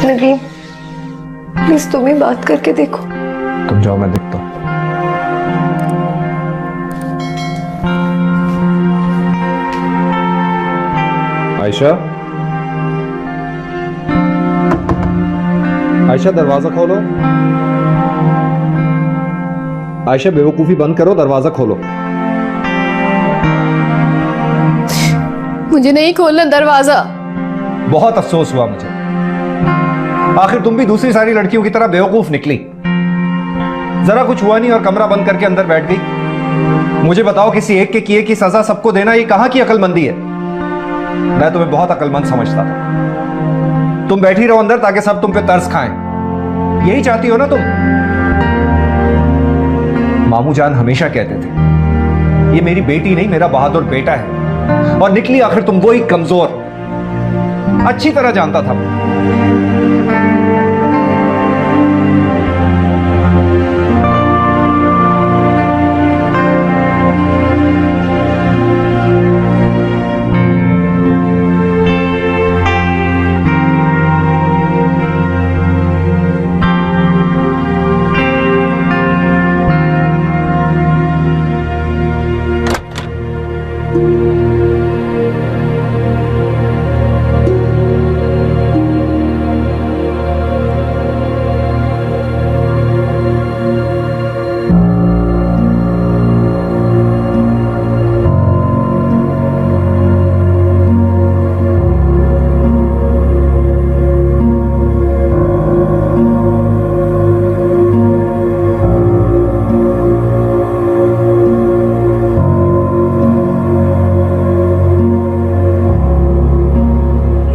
Nadeem, please तुम ही बात करके देखो। तुम जाओ, मैं देखता हूँ। आयशा, आयशा दरवाजा खोलो। आयशा बेवकूफी बंद करो, दरवाजा खोलो। मुझे नहीं खोलना दरवाजा। बहुत अफसोस हुआ मुझे, आखिर तुम भी दूसरी सारी लड़कियों की तरह बेवकूफ निकली। जरा कुछ हुआ नहीं और कमरा बंद करके अंदर बैठ गई। मुझे बताओ, किसी एक के किए की सजा सबको देना ये कहां की अक्लमंदी है? मैं तुम्हें बहुत अक्लमंद समझता था। तुम बैठी रहो अंदर ताकि सब तुम पे तरस खाएं। यही चाहती हो ना तुम? मामू जान हमेशा कहते थे ये मेरी बेटी नहीं, मेरा बहादुर बेटा है। और निकली आखिर तुम वो ही कमजोर। अच्छी तरह जानता था।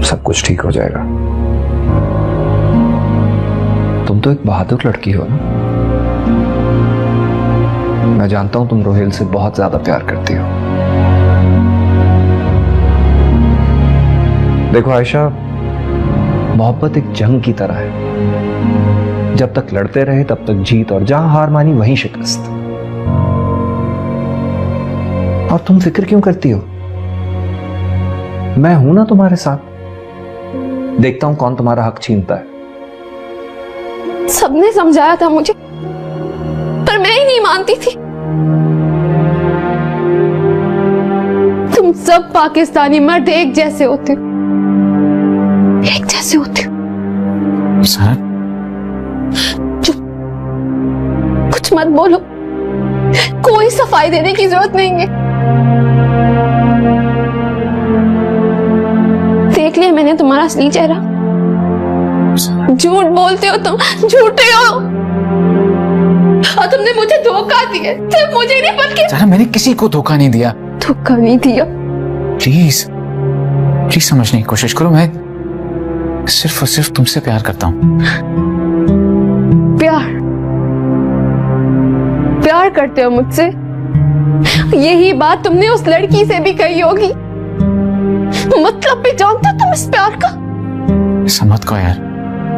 सब कुछ ठीक हो जाएगा। तुम तो एक बहादुर लड़की हो ना। मैं जानता हूं तुम रोहेल से बहुत ज्यादा प्यार करती हो। देखो आयशा, मोहब्बत एक जंग की तरह है। जब तक लड़ते रहे तब तक जीत, और जहां हार मानी वहीं शिकस्त। और तुम फिक्र क्यों करती हो? मैं हूं ना तुम्हारे साथ। देखता हूं कौन तुम्हारा हक छीनता है। सबने समझाया था मुझे, पर मैं ही नहीं मानती थी। तुम सब पाकिस्तानी मर्द एक जैसे होते हो, एक जैसे होते हो। सर, चुप, कुछ मत बोलो। कोई सफाई देने की जरूरत नहीं है। देख लिया मैंने तुम्हारा असली चेहरा। झूठ बोलते हो तुम, झूठे हो। और तुमने मुझे धोखा दिया, सिर्फ मुझे नहीं बल्कि सर मैंने किसी को धोखा नहीं दिया। धोखा नहीं दिया। प्लीज प्लीज समझने की कोशिश करो। मैं सिर्फ और सिर्फ तुमसे प्यार करता हूँ। प्यार प्यार करते हो मुझसे? यही बात तुमने उस लड़की से भी कही होगी। मतलब भी जानते हो तुम इस प्यार का? समझ को यार,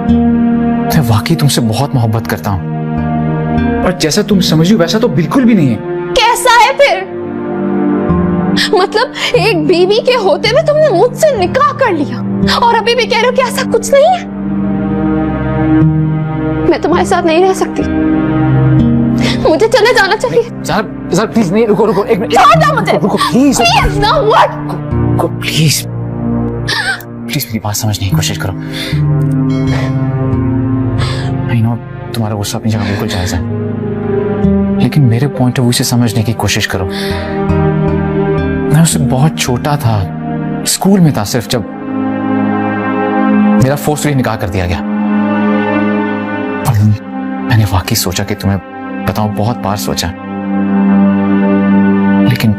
मैं वाकई तुमसे बहुत मोहब्बत करता हूँ। और जैसा तुम समझ रही हो वैसा तो बिल्कुल भी नहीं है। कैसा है फिर? मतलब एक बीवी के होते हुए तुमने मुझसे निकाह कर लिया और अभी भी कह रहे हो कि ऐसा कुछ नहीं है? मैं तुम्हारे साथ नहीं रह सकती। मुझे चले जाना चाहिए। सर प्लीज नहीं, रुको रुको एक मिनट। छोड़ दो मुझे। रुको please. Please know what? Please please मेरी बात समझने की कोशिश करो। आई नो तुम्हारा गुस्सा अपनी जगह बिल्कुल जायज है, लेकिन मेरे पॉइंट ऑफ व्यू से समझने की कोशिश करो। मैं उससे बहुत छोटा था, स्कूल में था सिर्फ, जब मेरा फोर्सफुली निकाह कर दिया गया। और मैंने वाकई सोचा कि तुम्हें बताऊं, बहुत बार सोचा, लेकिन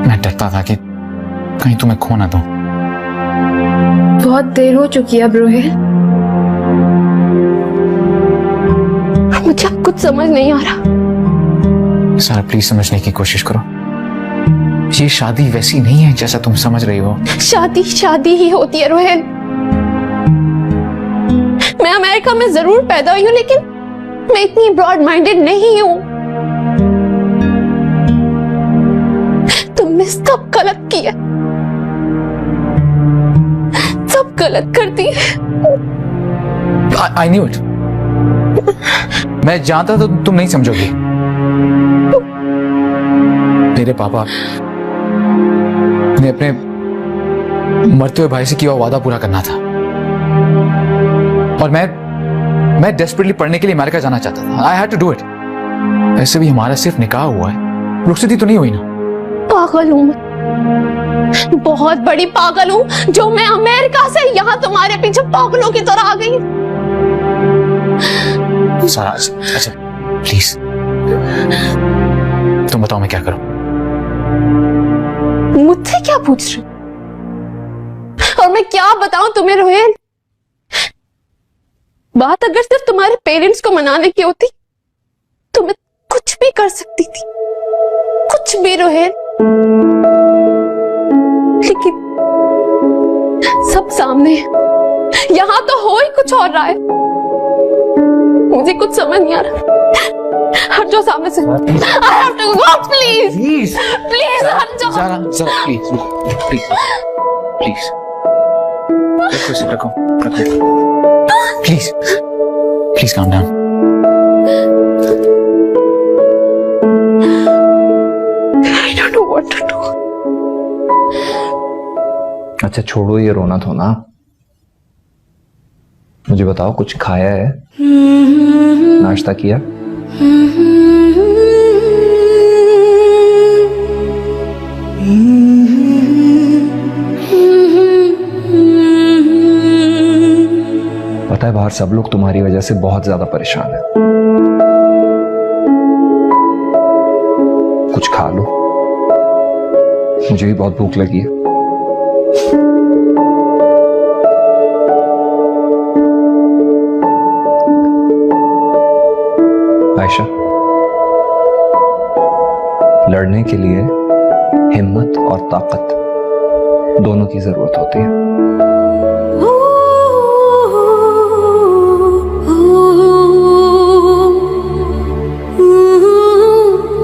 मैं डरता था कि कहीं तुम्हें खो ना दूं। बहुत देर हो चुकी है अब रोहित। मुझे अब कुछ समझ नहीं आ रहा। सारा प्लीज समझने की कोशिश करो। ये शादी वैसी नहीं है जैसा तुम समझ रही हो। शादी शादी ही होती है रोहित। मैं अमेरिका में जरूर पैदा हुई हूं, लेकिन मैं इतनी ब्रॉड माइंडेड नहीं हूं। तुमने सब गलत किया, सब गलत करती है। I knew it. मैं जानता था तुम नहीं समझोगी। मेरे पापा ने अपने मरते हुए भाई से किया हुआ वादा पूरा करना था, और मैं डेस्परेटली पढ़ने के लिए अमेरिका जाना चाहता था। I had to do it. ऐसे भी हमारा सिर्फ निकाह हुआ है, रुखसती तो नहीं हुई ना। पागल हूं मैं, बहुत बड़ी पागल हूं जो मैं अमेरिका से यहां तुम्हारे पीछे पागलों की तरह आ गई। सारा, अच्छा प्लीज तुम बताओ मैं क्या करूं? मुझसे क्या पूछ रहे हो? और मैं क्या बताऊं तुम्हें रोहेल? बात अगर सिर्फ तुम्हारे पेरेंट्स को मनाने की होती तो मैं कुछ भी कर सकती थी, कुछ भी रोहेल। लेकिन सब सामने है, यहां तो हो ही कुछ और रहा है। मुझे कुछ समझ नहीं आ रहा। हट जाओ सामने से। I have to go, please. Please हट जाओ। ज़रा प्लीज प्लीज प्लीज रखो please please calm down. I don't know what to do. अच्छा छोड़ो ये रोना धोना, मुझे बताओ कुछ खाया है, नाश्ता किया? पता है बाहर सब लोग तुम्हारी वजह से बहुत ज्यादा परेशान हैं। कुछ खा लो, मुझे भी बहुत भूख लगी है। आयशा, लड़ने के लिए हिम्मत और ताकत दोनों की जरूरत होती है।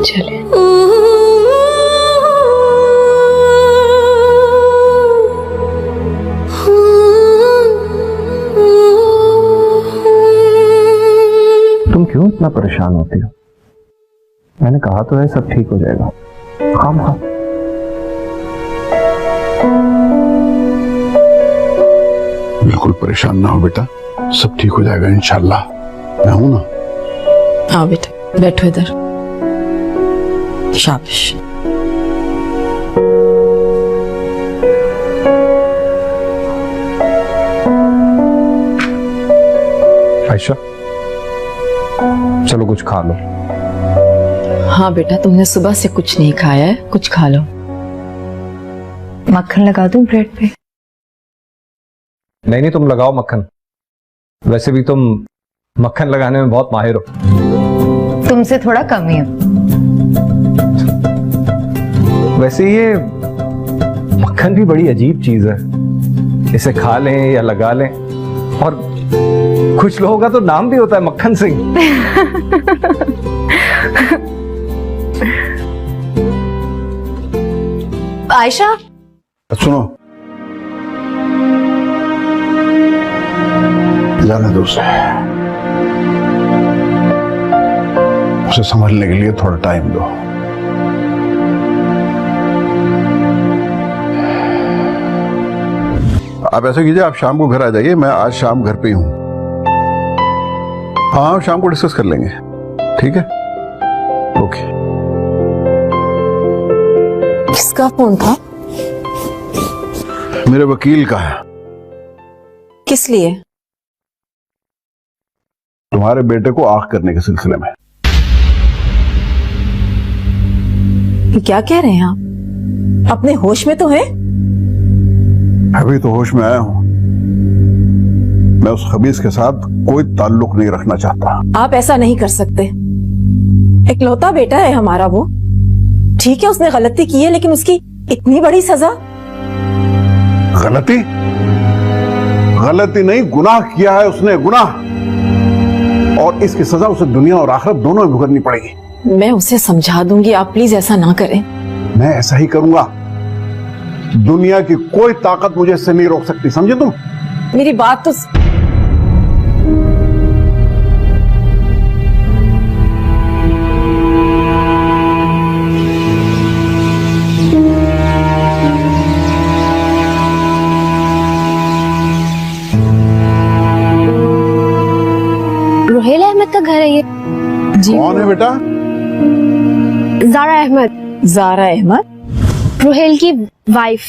चले। तुम क्यों इतना परेशान होती हो? मैंने कहा तो है सब ठीक हो जाएगा। काम हाँ। बिल्कुल परेशान ना हो बेटा, सब ठीक हो जाएगा इंशाल्लाह। मैं हूं ना। आओ बेटा बैठो इधर। शाबाश। आयशा चलो कुछ खा लो। हाँ बेटा तुमने सुबह से कुछ नहीं खाया है, कुछ खा लो। मक्खन लगा दूं ब्रेड पे? नहीं तुम लगाओ मक्खन, वैसे भी तुम मक्खन लगाने में बहुत माहिर हो। तुमसे थोड़ा कम ही हो। वैसे ये मक्खन भी बड़ी अजीब चीज है, इसे खा लें या लगा लें, और कुछ लोगों का तो नाम भी होता है मक्खन सिंह। आयशा सुनो, जाने दो उसे समझने के लिए थोड़ा टाइम दो। आप ऐसा कीजिए, आप शाम को घर आ जाइए, मैं आज शाम घर पे ही हूं। हाँ शाम को डिस्कस कर लेंगे, ठीक है? ओके। किसका फोन था? मेरे वकील का है। किस लिए? तुम्हारे बेटे को आग करने के सिलसिले में। क्या कह रहे हैं आप? अपने होश में तो हैं? अभी तो होश में आया हूं। मैं उस खबीस के साथ कोई ताल्लुक नहीं रखना चाहता। आप ऐसा नहीं कर सकते। इकलौता बेटा है हमारा वो। ठीक है उसने गलती की है, लेकिन उसकी इतनी बड़ी सजा। गलती? गलती नहीं, गुनाह किया है उसने, गुनाह, और इसकी सजा उसे दुनिया और आखिरत दोनों में भुगतनी पड़ेगी। मैं उसे समझा दूंगी, आप प्लीज ऐसा ना करें। मैं ऐसा ही करूंगा। दुनिया की कोई ताकत मुझे इससे नहीं रोक सकती, समझे तुम? मेरी बात तो रोहेल अहमद का घर है ये? कौन है बेटा? जारा अहमद, जारा अहमद? रोहेल की वाइफ।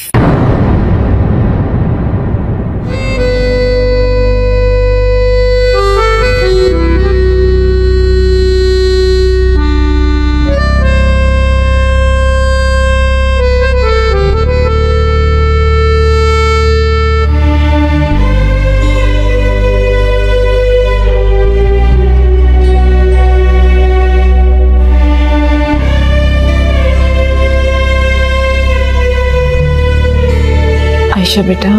आयशा बेटा,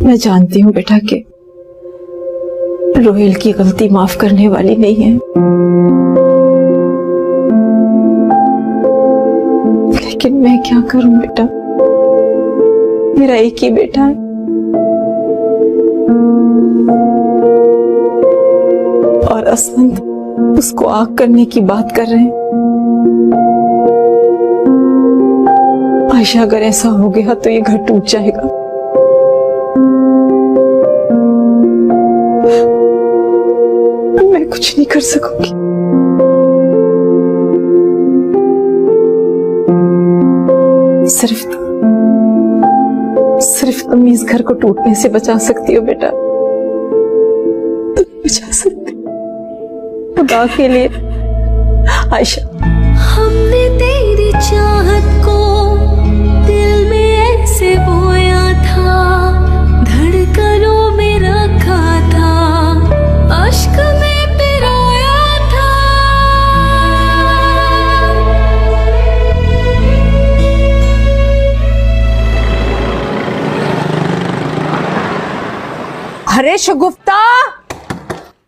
मैं जानती हूँ बेटा कि रोहेल की गलती माफ करने वाली नहीं है, लेकिन मैं क्या करूं बेटा, मेरा एक ही बेटा है। और असमंत उसको आग करने की बात कर रहे हैं। आयशा, अगर ऐसा हो गया तो ये घर टूट जाएगा। मैं कुछ नहीं कर सकूंगी। सिर्फ तुम इस घर को टूटने से बचा सकती हो बेटा, तुम बचा सकती हो। खुदा के लिए आयशा। हमने तेरी चाहत को दिल में ऐसे बोया था, धड़कनों में रखा था, अश्क में पिरोया था। अरे शगुफ्ता,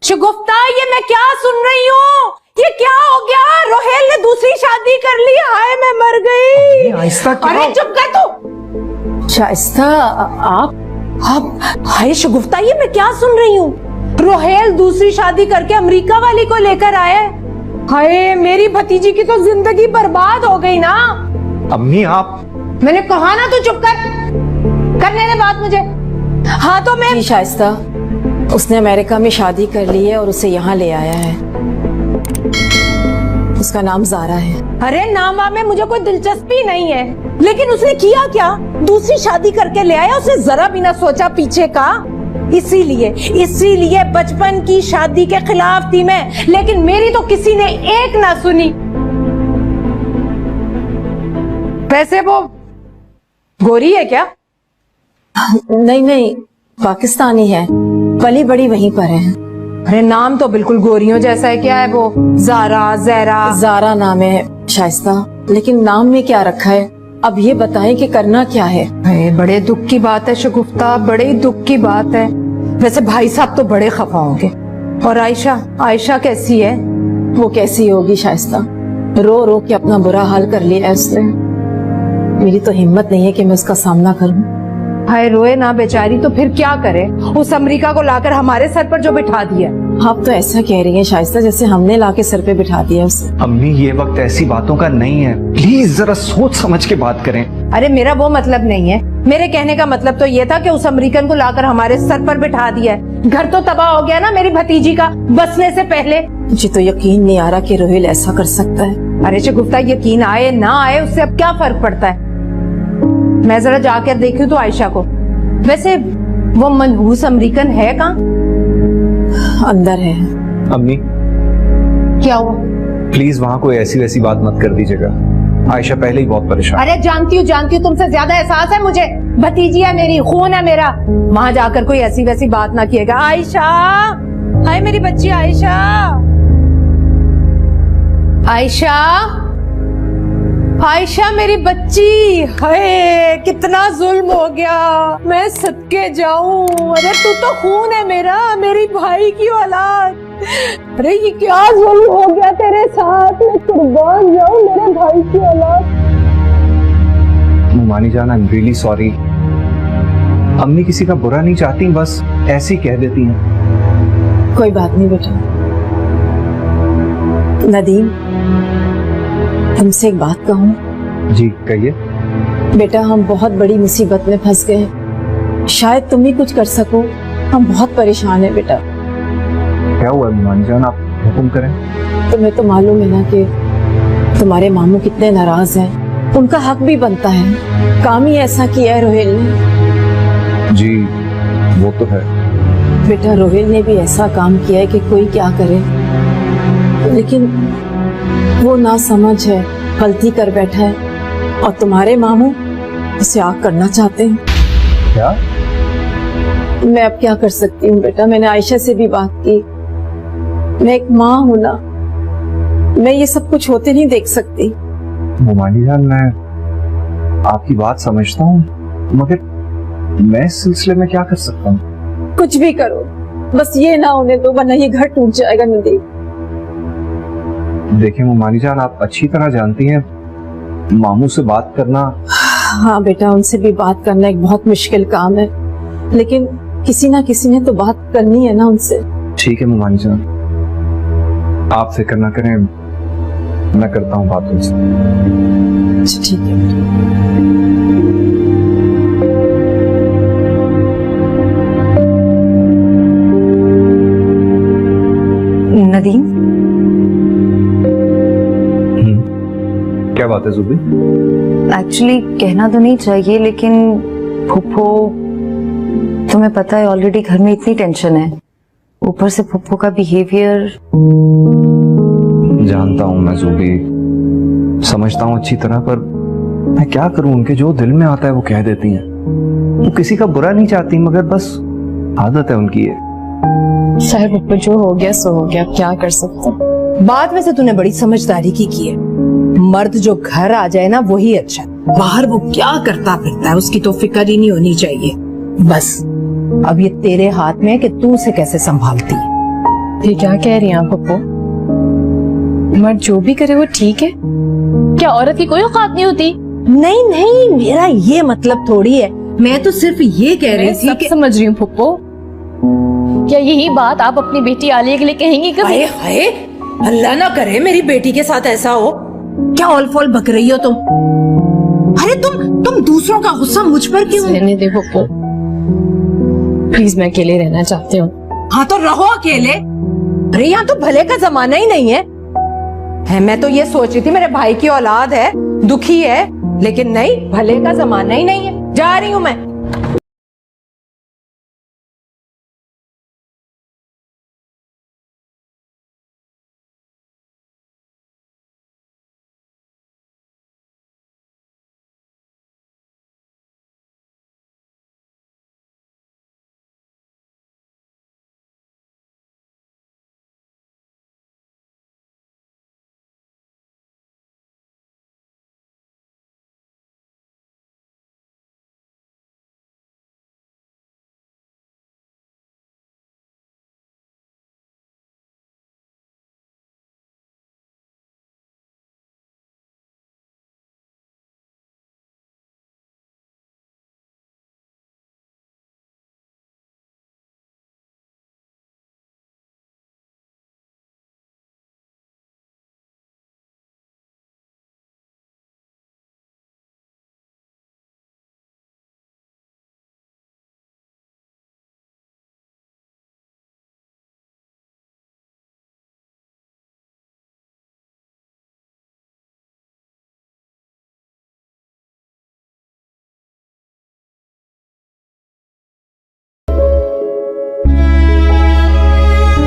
शगुफ्ता, ये मैं क्या सुन रही हूँ? ये क्या हो गया? रोहेल ने दूसरी शादी कर ली। हाय, मैं मर गई। आहिस्ता क्यों? अरे चुप कर तू। शाइस्ता, आप हाय शगुफ्ता, ये मैं क्या सुन रही हूँ? रोहेल दूसरी शादी करके अमेरिका वाली को लेकर आया है। हाय, मेरी भतीजी की तो जिंदगी बर्बाद हो गई ना। अम्मी आप, मैंने कहा ना, तू चुप कर, करने दे बात मुझे। हाँ तो मैं शाइस्ता, उसने अमेरिका में शादी कर ली है और उसे यहाँ ले आया है। उसका नाम जारा है। अरे नाम में मुझे कोई दिलचस्पी नहीं है, लेकिन उसने किया क्या? दूसरी शादी करके ले आया। उसने जरा भी ना सोचा पीछे का। इसीलिए बचपन की शादी के खिलाफ थी मैं, लेकिन मेरी तो किसी ने एक ना सुनी। वैसे वो गोरी है क्या? नहीं, पाकिस्तानी है, पली बड़ी वहीं पर है। अरे नाम तो बिल्कुल गोरियों जैसा है। क्या है वो? जारा, जहरा। जारा नाम है शाइस्ता, लेकिन नाम में क्या रखा है? अब ये बताएं कि करना क्या है। बड़े दुख की बात है शगुफ्ता, बड़े ही दुख की बात है। वैसे भाई साहब तो बड़े खफा होंगे। और आयशा कैसी है? वो कैसी होगी शाइस्ता, रो रो के अपना बुरा हाल कर लिया है उसने। मेरी तो हिम्मत नहीं है कि मैं उसका सामना करूं। हाय, रोए ना बेचारी, तो फिर क्या करे? उस अमेरिका को लाकर हमारे सर पर जो बिठा दिया। आप तो ऐसा कह रही हैं शाइस्ता जैसे हमने लाके सर पे बिठा दिया उसे। अम्मी, ये वक्त ऐसी बातों का नहीं है, प्लीज जरा सोच समझ के बात करें। अरे मेरा वो मतलब नहीं है। मेरे कहने का मतलब तो ये था कि उस अमेरिकन को लाकर हमारे सर पर बिठा दिया है। घर तो तबाह हो गया ना मेरी भतीजी का बसने से पहले। मुझे तो यकीन नहीं आ रहा कि रोहेल ऐसा कर सकता है। अरे शगुफ्ता, यकीन आए ना आए उससे अब क्या फर्क पड़ता है? मैं जरा जाकर देखूं तो आयशा को। वैसे वो मनहूस अमेरिकन है कहाँ? अंदर है। अम्मी क्या हुआ? प्लीज वहाँ कोई ऐसी वैसी बात मत कर दीजिएगा, आयशा पहले ही बहुत परेशान। अरे जानती हूँ, तुमसे ज्यादा एहसास है मुझे। भतीजी है मेरी, खून है मेरा। वहाँ जाकर कोई ऐसी वैसी बात ना किएगा। आयशा, हाय मेरी बच्ची आयशा। आयशा मेरी बच्ची, हाय कितना जुल्म हो गया, मैं सदके जाऊं। अरे तू तो खून है मेरा, मेरी भाई की औलाद। अरे ये क्या जुल्म हो गया तेरे साथ, मैं कुर्बान जाऊं मेरे भाई की औलाद। मुमानी जान, आई एम रियली सॉरी। अम्मी किसी का बुरा नहीं चाहती, बस ऐसी कह देती हैं। कोई बात नहीं बेटा। नदीम, तुमसे एक बात कहूँ? जी कहिए। बेटा हम बहुत बड़ी मुसीबत में फंस गए, शायद तुम ही कुछ कर सको। हम बहुत परेशान हैं बेटा। क्या हुआ मानी जान, आप हुक्म करें। तुम्हें तो मालूम है ना कि तुम्हारे मामू कितने नाराज हैं। उनका हक भी बनता है, काम ही ऐसा किया है रोहिल ने। जी वो तो है। बेटा रोहिल ने भी ऐसा काम किया है कि कोई क्या करे, लेकिन वो ना समझ है, गलती कर बैठा है और तुम्हारे मामू उसे आग करना चाहते हैं। क्या? मैं अब क्या कर सकती हूँ बेटा, मैंने आयशा से भी बात की। मैं एक माँ हूं ना, मैं ये सब कुछ होते नहीं देख सकती। मोमानी जान मैं आपकी बात समझता हूँ, मगर मैं इस सिलसिले में क्या कर सकता हूँ? कुछ भी करो, बस ये ना होने दो, वरना ये घर टूट जाएगा नदी। देखिए मोमानी जान, आप अच्छी तरह जानती हैं मामू से बात करना। हाँ बेटा, उनसे भी बात करना एक बहुत मुश्किल काम है, लेकिन किसी ना किसी ने तो बात करनी है ना उनसे। ठीक है मोमानी जान, आप फिक्र ना करें, मैं करता हूँ बात उनसे। अच्छा ठीक है बेटा। नदीम, क्या बात है जुबी? एक्चुअली कहना तो नहीं चाहिए, लेकिन फुप्पो, तुम्हें पता है ऑलरेडी घर में इतनी टेंशन है, ऊपर से फुप्पो का बिहेवियर। जानता हूँ मैं जुबी, समझता हूँ अच्छी तरह, पर मैं क्या करूँ, उनके जो दिल में आता है वो कह देती हैं। वो किसी का बुरा नहीं चाहती, मगर बस आदत है उनकी ये। साहब ऊपर जो हो गया सो हो गया, क्या कर सकते हैं। बाद में से तूने बड़ी समझदारी की है। मर्द जो घर आ जाए ना वही अच्छा, बाहर वो क्या करता फिरता है उसकी तो फिक्र ही नहीं होनी चाहिए। बस अब ये तेरे हाथ में है कि तू उसे कैसे संभालती है। ये क्या कह रही हैं आप पप्पू? मर्द जो भी करे वो ठीक है, क्या औरत की कोई औकात नहीं होती? नहीं नहीं, मेरा ये मतलब थोड़ी है, मैं तो सिर्फ ये कह रही थी कि समझ रही हूँ पप्पू। क्या यही बात आप अपनी बेटी आलिया के लिए कहेंगी कभी? हाय हाय, अल्लाह ना करे मेरी बेटी के साथ ऐसा हो। क्या ऑल फॉल बक रही हो तुम? अरे तुम दूसरों का गुस्सा मुझ पर क्यों? रहने दे पप्पू, प्लीज, मैं अकेले रहना चाहती हूँ। हाँ तो रहो अकेले। अरे यहाँ तो भले का जमाना ही नहीं है। मैं तो ये सोच रही थी मेरे भाई की औलाद है, दुखी है, लेकिन नहीं, भले का जमाना ही नहीं है। जा रही हूँ मैं।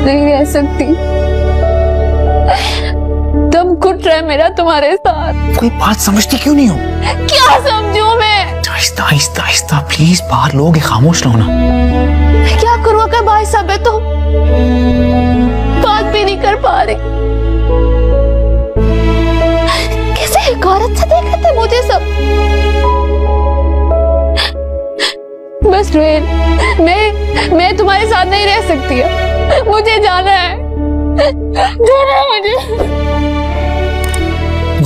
नहीं रह सकती, दम घुट रहा है मेरा तुम्हारे साथ। कोई बात समझती क्यों नहीं हो? क्या समझूं मैं? आहिस्ता आहिस्ता आहिस्ता, प्लीज, बाहर लोग हैं, खामोश रहो ना। मैं क्या करूँ अगर भाई साहब है तो? बात भी नहीं कर पा रही। कैसे हकारत से देख रहे थे मुझे सब। बस रोहिल, मैं तुम्हारे साथ नहीं रह सकती है, मुझे जाना है, जाना है मुझे।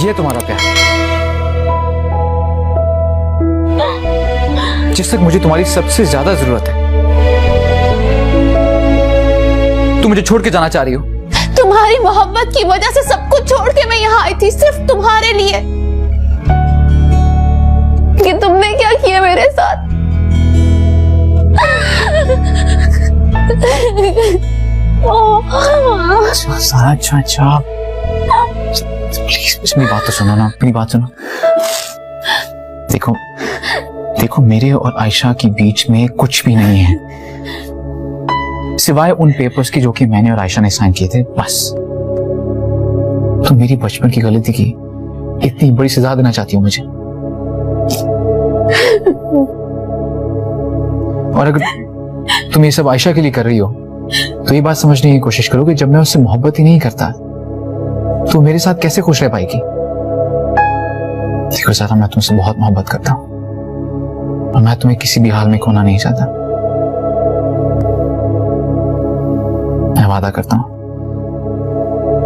ये तुम्हारा प्यार, जिस तक मुझे तुम्हारी सबसे ज्यादा जरूरत है, तुम मुझे छोड़ के जाना चाह रही हो? तुम्हारी मोहब्बत की वजह से सब कुछ छोड़ के मैं यहाँ आई थी, सिर्फ तुम्हारे लिए। कि तुमने क्या किया मेरे साथ? अच्छा प्लीज मेरी बात तो सुनो ना, मेरी बात सुनो। देखो देखो, मेरे और आयशा के बीच में कुछ भी नहीं है सिवाय उन पेपर्स की जो कि मैंने और आयशा ने साइन किए थे, बस। तुम मेरी बचपन की गलती की इतनी बड़ी सजा देना चाहती हो मुझे? और अगर तुम ये सब आयशा के लिए कर रही हो तो ये बात समझने की कोशिश करो कि जब मैं उससे मोहब्बत ही नहीं करता तो मेरे साथ कैसे खुश रह पाएगी? देखो सारा, मैं तुमसे बहुत मोहब्बत करता हूं और मैं तुम्हें किसी भी हाल में खोना नहीं चाहता। मैं वादा करता हूं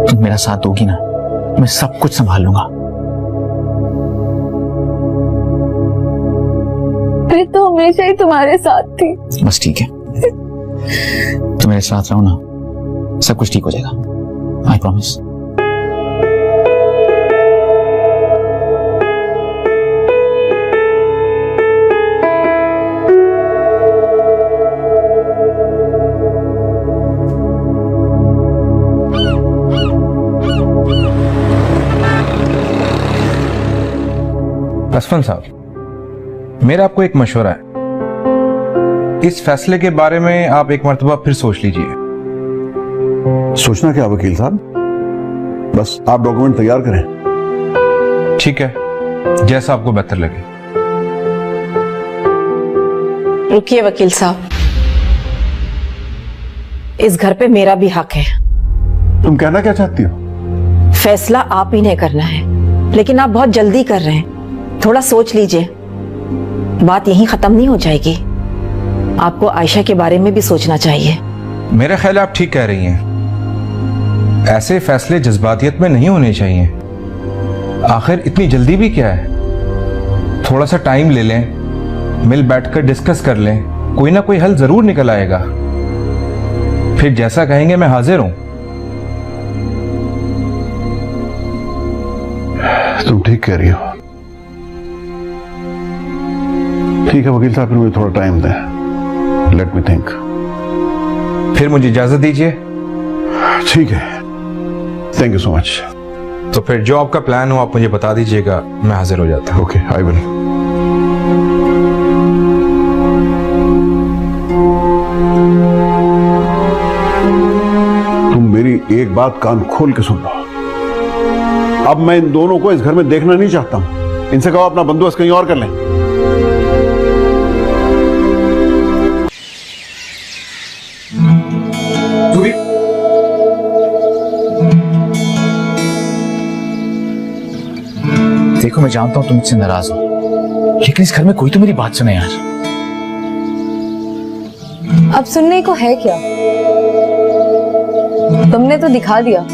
तुम मेरा साथ दोगी ना, मैं सब कुछ संभाल लूंगा। मैं तो हमेशा ही तुम्हारे साथ थी। बस ठीक है, तुम मेरे साथ रहो ना, सब कुछ ठीक हो जाएगा, आई प्रॉमिस। असफन साहब, मेरा आपको एक मशवरा है। इस फैसले के बारे में आप एक मर्तबा फिर सोच लीजिए। सोचना क्या वकील साहब, बस आप डॉक्यूमेंट तैयार करें। ठीक है, जैसा आपको बेहतर लगे। रुकिए वकील साहब, इस घर पे मेरा भी हक है। तुम कहना क्या चाहती हो? फैसला आप ही ने करना है, लेकिन आप बहुत जल्दी कर रहे हैं। थोड़ा सोच लीजिए, बात यहीं खत्म नहीं हो जाएगी। आपको आयशा के बारे में भी सोचना चाहिए। मेरा ख्याल है आप ठीक कह रही हैं। ऐसे फैसले जज्बातियत में नहीं होने चाहिए। आखिर इतनी जल्दी भी क्या है? थोड़ा सा टाइम ले लें, मिल बैठकर डिस्कस कर लें, कोई ना कोई हल जरूर निकल आएगा। फिर जैसा कहेंगे मैं हाजिर हूं। तुम ठीक कह रही हो। ठीक है वकील साहब, फिर मुझे थोड़ा टाइम दें, लेट मी थिंक। फिर मुझे इजाजत दीजिए। ठीक है, थैंक यू सो मच। तो फिर जो आपका प्लान हो आप मुझे बता दीजिएगा, मैं हाजिर हो जाता हूं। Okay, I will. तुम मेरी एक बात कान खोल के सुन लो। अब मैं इन दोनों को इस घर में देखना नहीं चाहता हूं। इनसे कहो अपना बंदोबस्त कहीं और कर लें। देखो, मैं जानता हूं तुम मुझसे नाराज हो, लेकिन इस घर में कोई तो मेरी बात सुने यार। अब सुनने को है क्या? तुमने तो दिखा दिया।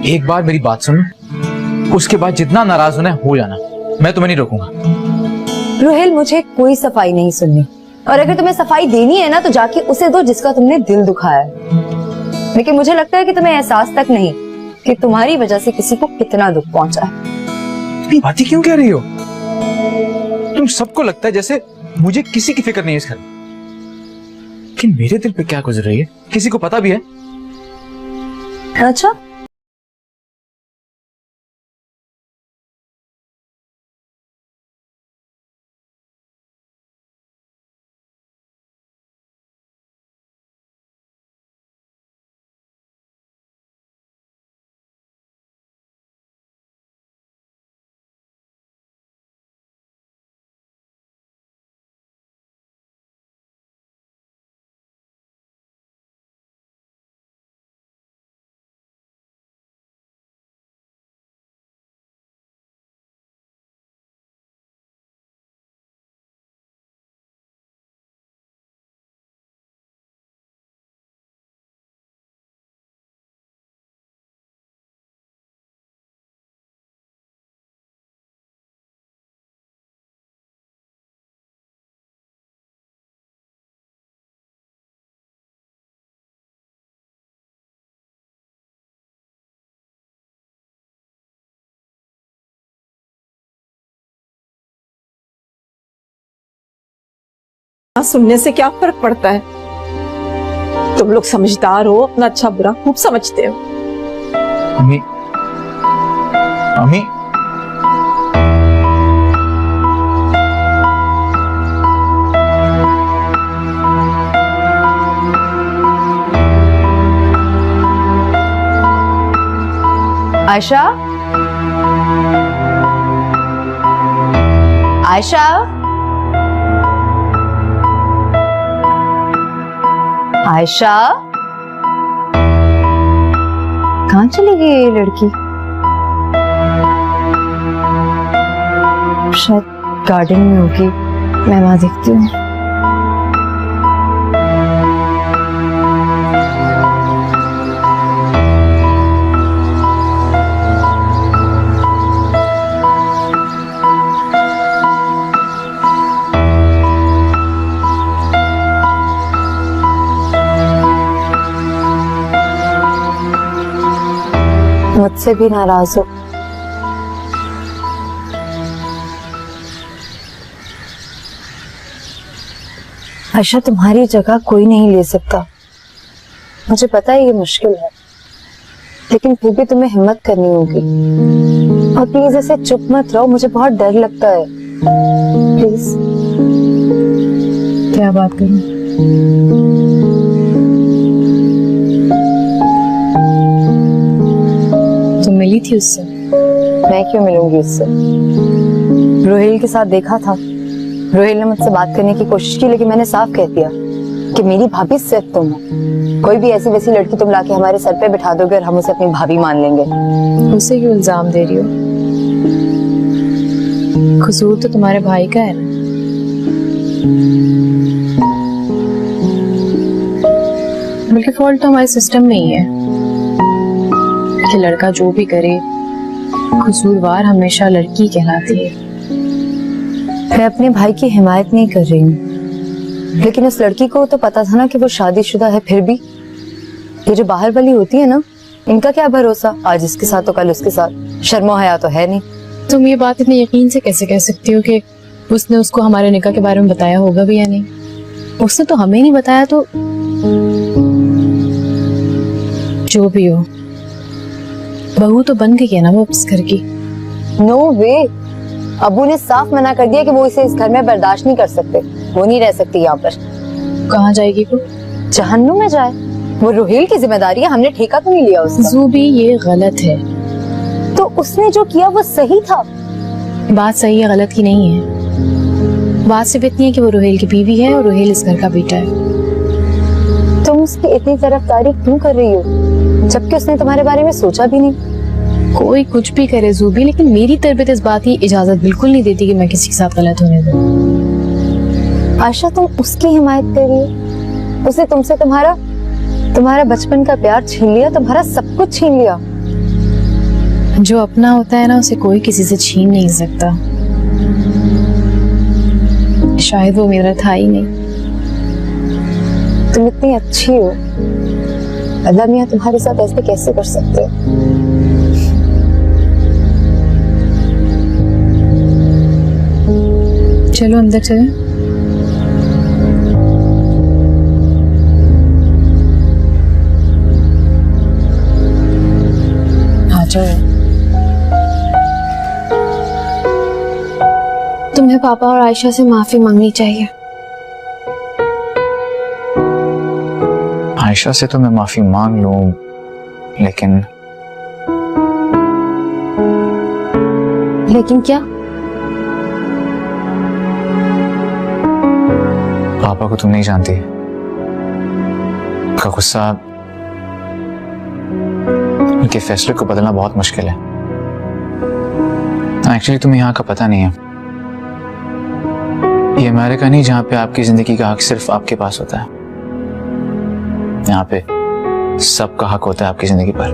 एक बार मेरी बात सुनो, उसके बाद जितना नाराज होना है हो जाना, मैं तुम्हें नहीं रोकूंगा। रोहेल, मुझे कोई सफाई नहीं सुननी, और अगर तुम्हें सफाई देनी है ना तो जाके उसे दो जिसका तुमने दिल दुखाया है। लेकिन मुझे लगता है कि तुम्हें एहसास तक नहीं कि तुम्हारी वजह से किसी को कितना दुख पहुंचा है। इतनी बातें क्यों कह रही हो? तुम सबको लगता है जैसे मुझे किसी की फिक्र नहीं है इस घर में, लेकिन मेरे दिल पे क्या गुजर रही है किसी को पता भी है? अच्छा, सुनने से क्या फर्क पड़ता है? तुम लोग समझदार हो, अपना अच्छा बुरा खूब समझते हो। अम्मी, अम्मी, आयशा, आयशा, आयशा, कहाँ चली गई ये लड़की? शायद गार्डन में होगी, मैं वहां देखती हूँ। मुझसे भी नाराज हो? आयशा, तुम्हारी जगह कोई नहीं ले सकता। मुझे पता है ये मुश्किल है, लेकिन फिर भी तुम्हें हिम्मत करनी होगी। और प्लीज ऐसे चुप मत रहो, मुझे बहुत डर लगता है। प्लीज। क्या बात करूं? तुम मिली थी उससे? मैं क्यों मिलूंगी उससे? रोहिल के साथ देखा था। रोहिल ने मुझसे बात करने की कोशिश की, लेकिन मैंने साफ कह दिया कि मेरी भाभी सिर्फ तुम हो। कोई भी ऐसी वैसी लड़की तुम लाके हमारे सर पे बिठा दोगे और हम उसे अपनी भाभी मान लेंगे। उसे क्यों इल्जाम दे रही हो? कसूर तो तुम्हारे भाई का है ना। बल्कि फॉल्ट तो हमारे सिस्टम में ही है कि लड़का जो भी करे, कसूरवार हमेशा लड़की कहलाती है। मैं अपने भाई की हिमायत नहीं कर रही हूँ, लेकिन उस लड़की को तो पता था ना कि वो शादीशुदा है। फिर भी ये जो बाहर वाली होती है ना, इनका क्या भरोसा, आज इसके साथ तो कल उसके साथ। शर्मो हया तो है नहीं। तुम ये बात इतने यकीन से कैसे कह सकती हो कि उसने उसको हमारे निकाह के बारे में बताया होगा भी या नहीं? उसने तो हमें नहीं बताया। तो जो भी हो, बहू तो बन गई है ना वो इस घर की। नो वे, अबू ने साफ मना कर दिया कि वो इसे इस घर में बर्दाश्त नहीं कर सकते। वो नहीं रह सकती यहाँ पर। कहाँ जाएगी वो? जहन्नुम में जाए। वो रोहिल की जिम्मेदारी है, हमने ठेका तो नहीं लिया उसका। ज़ूबी, ये गलत है। तो उसने जो किया वो सही था। बात सही है गलत की नहीं है। बात सिर्फ इतनी है कि वो रोहिल की बीवी है और रोहिल इस घर का बेटा है। तुम उसकी इतनी तरफदारी क्यों कर रही हो, जबकि उसने तुम्हारे बारे में सोचा भी नहीं? कोई कुछ भी करे ज़ूबी, लेकिन मेरी तरबियत इस बात की इजाजत बिल्कुल नहीं देती कि मैं किसी के साथ गलत होने दूं। आयशा, तुम उसकी हिमायत कर रही हो। उसे तुमसे तुम्हारा बचपन का प्यार छीन लिया, तुम्हारा सब कुछ छीन लिया। जो अपना होता है ना, उसे कोई किसी से छीन नहीं सकता। शायद वो मेरा था ही नहीं। तुम इतनी अच्छी हो, अल्लाह मियां तुम्हारे साथ ऐसे कैसे कर सकते हो? चलो अंदर चलें। आ जाओ। तुम्हें पापा और आयशा से माफी मांगनी चाहिए। आयशा से तो मैं माफी मांग लूं, लेकिन क्या? पापा को तुम नहीं जानती। का गुस्सा, उनके फैसले को बदलना बहुत मुश्किल है। एक्चुअली तुम्हें यहाँ का पता नहीं है। ये अमेरिका नहीं जहाँ पे आपकी जिंदगी का हक सिर्फ आपके पास होता है। यहाँ पे सबका हक होता है आपकी जिंदगी पर।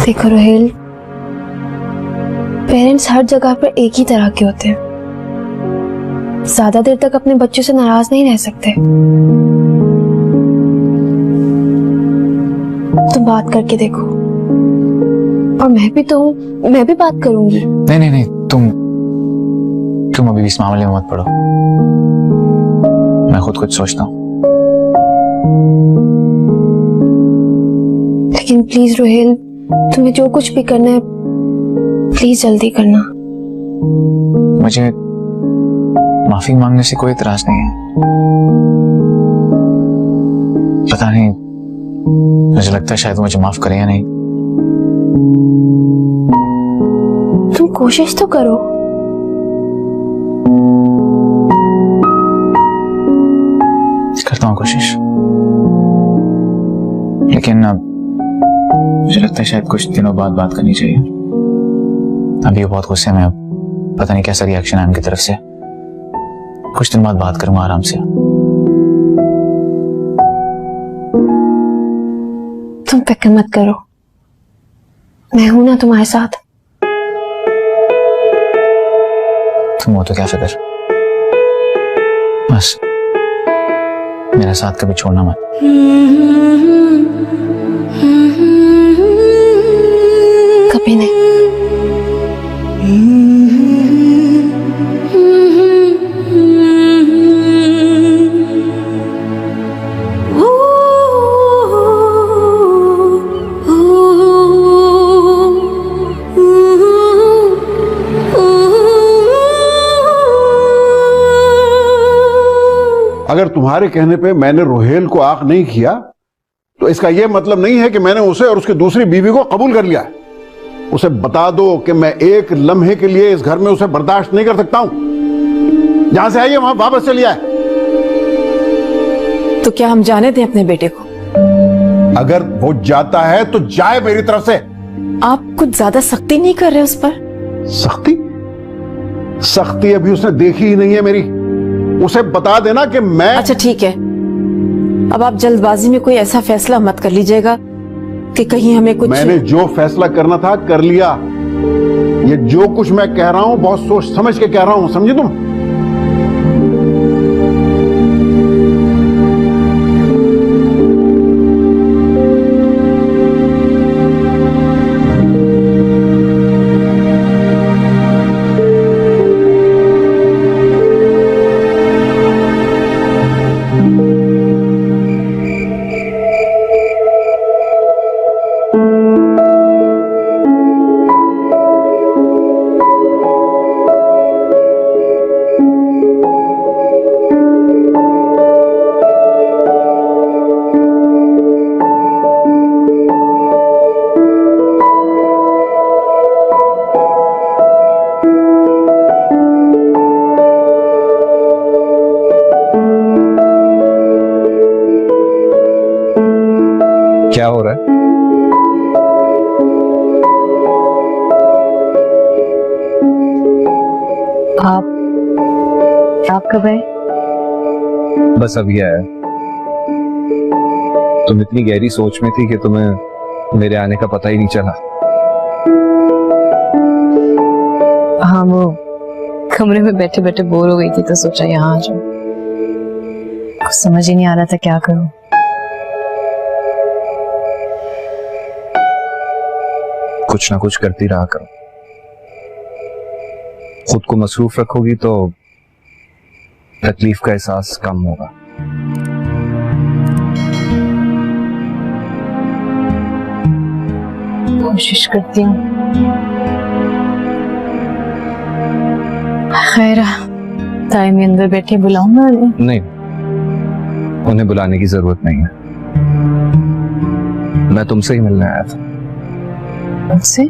देखो रोहिल, पेरेंट्स हर जगह पर एक ही तरह के होते हैं। ज्यादा देर तक अपने बच्चों से नाराज नहीं रह सकते। तुम बात करके देखो, और मैं भी बात करूंगी। नहीं नहीं नहीं, तुम अभी इस मामले में मत पड़ो, मैं खुद कुछ सोचता हूँ। लेकिन प्लीज रोहेल, तुम्हें जो कुछ भी करना है प्लीज जल्दी करना। मुझे माफी मांगने से कोई इतराज नहीं है। पता नहीं, मुझे लगता है शायद मुझे माफ करे या नहीं। तुम कोशिश तो करो। करता हूँ कोशिश, लेकिन अब मुझे लगता है शायद कुछ दिनों बाद बात करनी चाहिए। अभी वो बहुत गुस्से में, अब पता नहीं कैसा रिएक्शन है उनकी तरफ से। कुछ दिन बाद बात करूंगा आराम से। तुम फिक्र मत करो, मैं हूं ना तुम्हारे साथ। तुम हो तो क्या फिक्र, बस मेरा साथ कभी छोड़ना मत। कभी नहीं। अगर तुम्हारे कहने पे मैंने रोहेल को आंख नहीं किया तो इसका यह मतलब नहीं है कि मैंने उसे और उसकी दूसरी बीवी को कबूल कर लिया है। उसे बता दो कि मैं एक लम्हे के लिए इस घर में उसे बर्दाश्त नहीं कर सकता हूं। जहां से आई है वहां वापस चली आए। तो क्या हम जाने दें अपने बेटे को? अगर वो जाता है तो जाए मेरी तरफ से। आप कुछ ज्यादा सख्ती नहीं कर रहे उस पर? सख्ती? सख्ती अभी उसने देखी ही नहीं है मेरी। उसे बता देना कि मैं। अच्छा ठीक है, अब आप जल्दबाजी में कोई ऐसा फैसला मत कर लीजिएगा कि कहीं हमें कुछ। मैंने जो फैसला करना था कर लिया। ये जो कुछ मैं कह रहा हूं बहुत सोच समझ के कह रहा हूं, समझी तुम? क्या हो रहा है? आप कब आए? बस अभी आया। तुम इतनी गहरी सोच में थी कि तुम्हें मेरे आने का पता ही नहीं चला। हाँ, वो कमरे में बैठे बैठे बोर हो गई थी तो सोचा यहाँ आ जाऊं। कुछ समझ ही नहीं आ रहा था क्या करूं। कुछ ना कुछ करती रहा करो। खुद को मसरूफ रखोगी तो तकलीफ का एहसास कम होगा। कोशिश करती हूँ। खैर, ताई अंदर बैठे बुलाऊंगा। नहीं, उन्हें बुलाने की जरूरत नहीं है। मैं तुमसे ही मिलने आया था। मुझसे?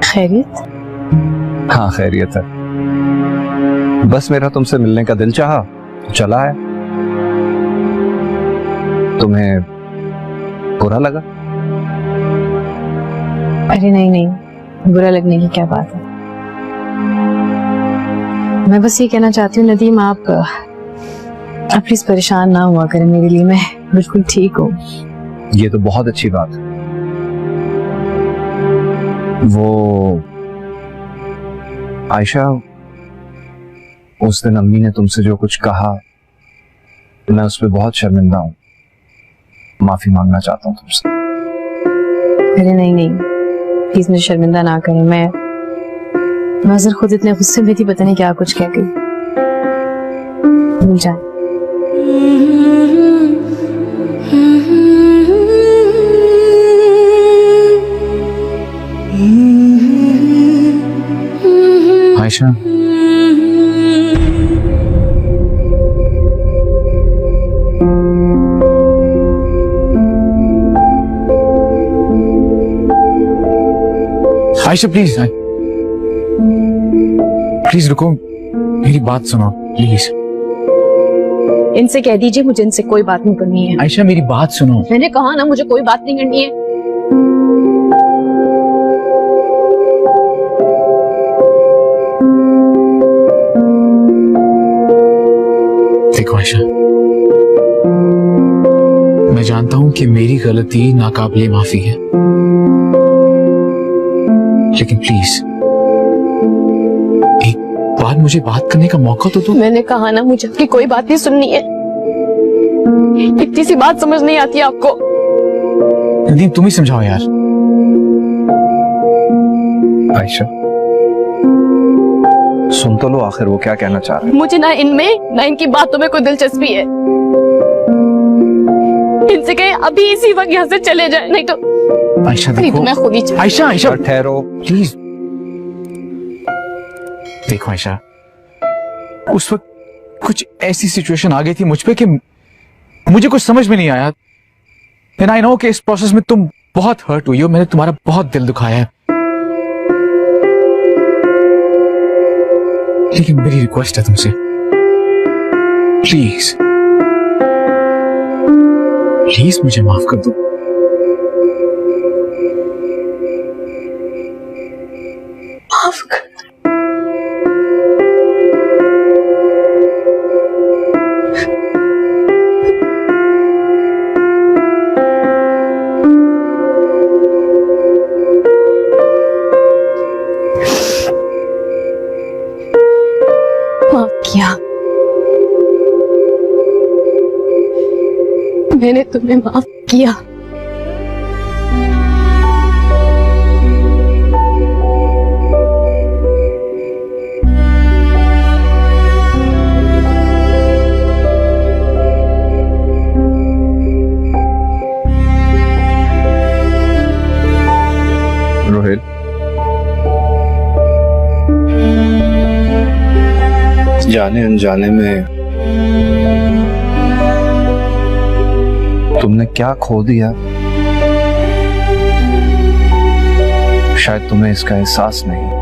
खैरियत? हाँ, खैरियत है। बस मेरा तुमसे मिलने का दिल चाहा तो चला है। तुम्हें बुरा लगा? अरे नहीं नहीं, बुरा लगने की क्या बात है। मैं बस ये कहना चाहती हूँ नदीम, आप प्लीज परेशान ना हुआ करें मेरे लिए। मैं बिल्कुल ठीक हूँ। ये तो बहुत अच्छी बात है। वो आयशा, उस दिन अम्मी ने तुमसे जो कुछ कहा, मैं उस पर बहुत शर्मिंदा हूं। माफी मांगना चाहता हूँ तुमसे। अरे नहीं नहीं, प्लीज मुझे शर्मिंदा ना करें। मैं नाज़र खुद इतने गुस्से में थी, पता नहीं क्या कुछ कह गई। भूल जाए। आयशा, आयशा प्लीज प्लीज रुको, मेरी बात सुनो प्लीज। इनसे कह दीजिए मुझे इनसे कोई बात नहीं करनी है। आयशा मेरी बात सुनो। मैंने कहा ना मुझे कोई बात नहीं करनी है। देखो आयशा, मैं जानता हूं कि मेरी गलती नाकाबिले माफी है, लेकिन प्लीज एक बार मुझे बात करने का मौका तो दो। मैंने कहा ना मुझे आपकी कोई बात नहीं सुननी है। इतनी सी बात समझ नहीं आती आपको। नदीम तुम ही समझाओ यार। आयशा सुन तो लो आखिर वो क्या कहना चाह रहे हैं। मुझे ना इनमें ना इनकी बातों में कोई दिलचस्पी है। इनसे कहे अभी इसी वक्त यहाँ से चले जाए, नहीं तो आयशा नहीं देखो, तो मैं खुद ही आयशा आयशा ठहरो प्लीज। देखो आयशा, उस वक्त कुछ ऐसी सिचुएशन आ गई थी मुझ पे कि मुझे कुछ समझ में नहीं आया। एंड आई नो कि इस प्रोसेस में तुम बहुत हर्ट हुई हो, मैंने तुम्हारा बहुत दिल दुखाया है, लेकिन मेरी रिक्वेस्ट है तुमसे, प्लीज प्लीज मुझे माफ कर दो। माफ कर। माफ किया, मैंने तुम्हें माफ किया। रोहिल, जाने अनजाने में तुमने क्या खो दिया, शायद तुम्हें इसका एहसास नहीं।